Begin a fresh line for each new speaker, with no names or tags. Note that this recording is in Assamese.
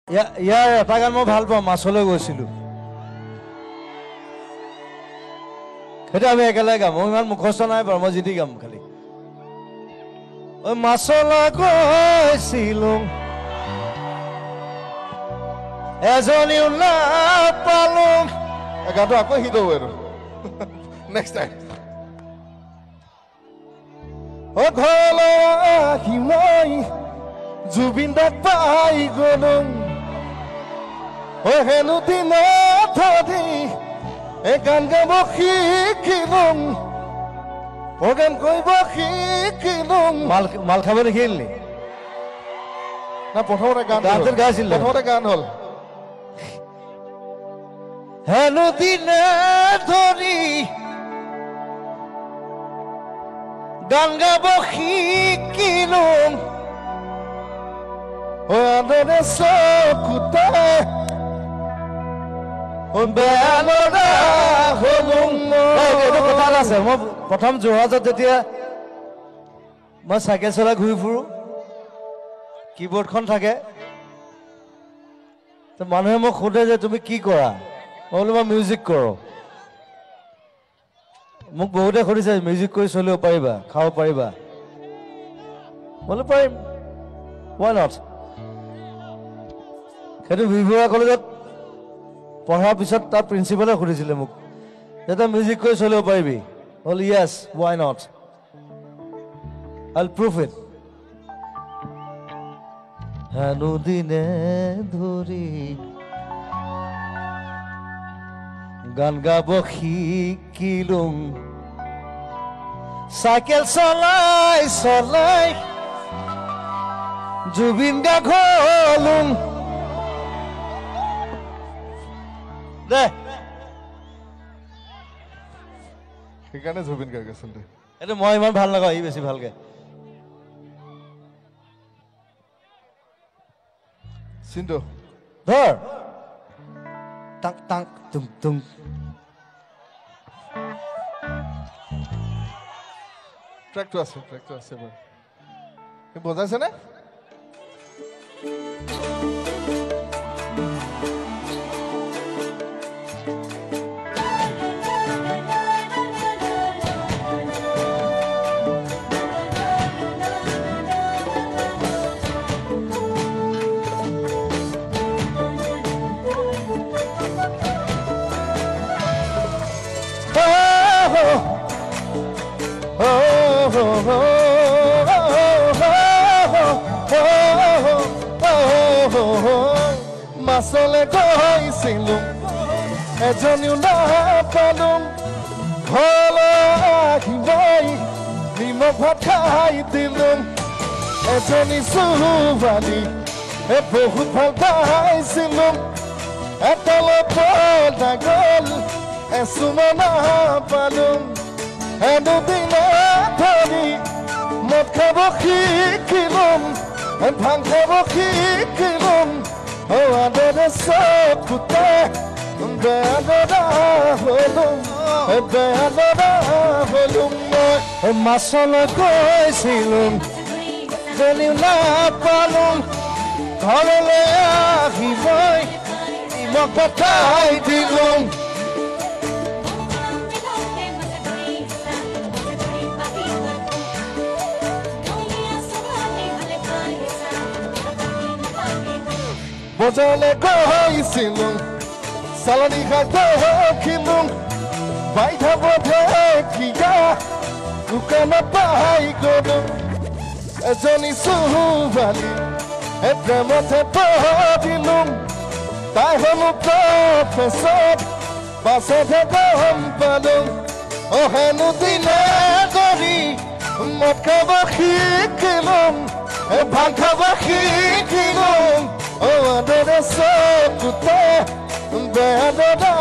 ইয়াৰ এটা গান মই ভাল পাওঁ, মাছলৈ গৈছিলোঁ। সেইটো আমি একেলগে গাম। মই ইমান মুখস্থ নাই বাৰু, মই জিতি গাম খালি। ঐ মাছলৈ গৈছিলোঁ, এজনীও নাপালোঁ।
গানটো আকৌ হিট হ'ব এইটো। Next time.
অ ঘৰলৈ আহি মই জুবিন দাক পাই গলোঁ। ঐ হেনো দিনত ধৰি এই গান গাব শিকিলোঁ, প্ৰগ্ৰেম কৰিব শিকিলোঁ। মাল খাব দেখিলি
না প্ৰথমতে গান
গাইছিল,
প্ৰথমতে গান হ'ল
হেনো দিনে ধৰি গান গাব শিকিলোঁ। আদৰে চকুতে বেয়া লগা হলোঁ। এইটো কথা এটা আছে, মই প্ৰথম যোৰহাটত যেতিয়া মই চাইকেল চলাই ঘূৰি ফুৰোঁ, কীবৰ্ডখন থাকে, মানুহে মোক সোধে যে তুমি কি কৰা? মই বোলো মই মিউজিক কৰোঁ। মোক বহুতে সুধিছে মিউজিক কৰি চলিব পাৰিবা, খাব পাৰিবা? বোলো পাৰিম, why not? সেইটো বিবৰুৱা কলেজত পঢ়াৰ পিছত তাৰ প্ৰিন্সিপালে সুধিছিলে মোক যে তই মিউজিক কৰি চলিব পাৰিবি? বোলো য়েছ, why not? I'll prove it. হেনো দিনে ধৰি গান গাব শিকিলোঁ, চাইকেল চলাই চলাই জুবিন গাৰ্গ হলোঁ। দে
সেইকাৰণে জুবিন গাৰ্গ আচলতে
এইটো মই ইমান ভাল নাগাওঁ, ই বেছি ভালকে।
চিন্তু
ধৰ টাক টাক তুম তুম।
ট্ৰেকটো আছে বাৰু। সি বজাইছেনে?
মাছলৈ গৈছিলোঁ, এজনীও নাপালোঁ। ঘৰলৈ আহি মই নিমখ ভাত খাই দিলোঁ। এজনী ছোৱালী বহুত ভাল পাইছিলোঁ, এটালৈ পতা গ'ল, এচুমা নাপালোঁ। হেনো দিনে ধৰি মদ খাব শিকিলোঁ, ভাং খাব শিকিলোঁ। আদৰে চকুতে বেয়া লগা হলোঁ, বেয়া লগা হলোঁ। মই মাছলৈ গৈছিলোঁ, যেনিও নাপালোঁ। ঘৰলৈ আহি মই নিমখ পঠাই দিলোঁ। বজাৰলৈ গৈছিলোঁ, চালানী খাই দেখিলোঁ, বাইধা বধে কিয়া দোকানত পাই গলোঁ। এজনী ছোৱালী প্ৰেমতে পৰিলোঁ, তাই হ'লো প্ৰফেচৰ, পাছতহে গম পালোঁ। অ হেনো দিনে ধৰি মদ খাব শিকিলোঁ, ভাং খাব শিকিলোঁ। আদৰে চকুতে বেয়া লগা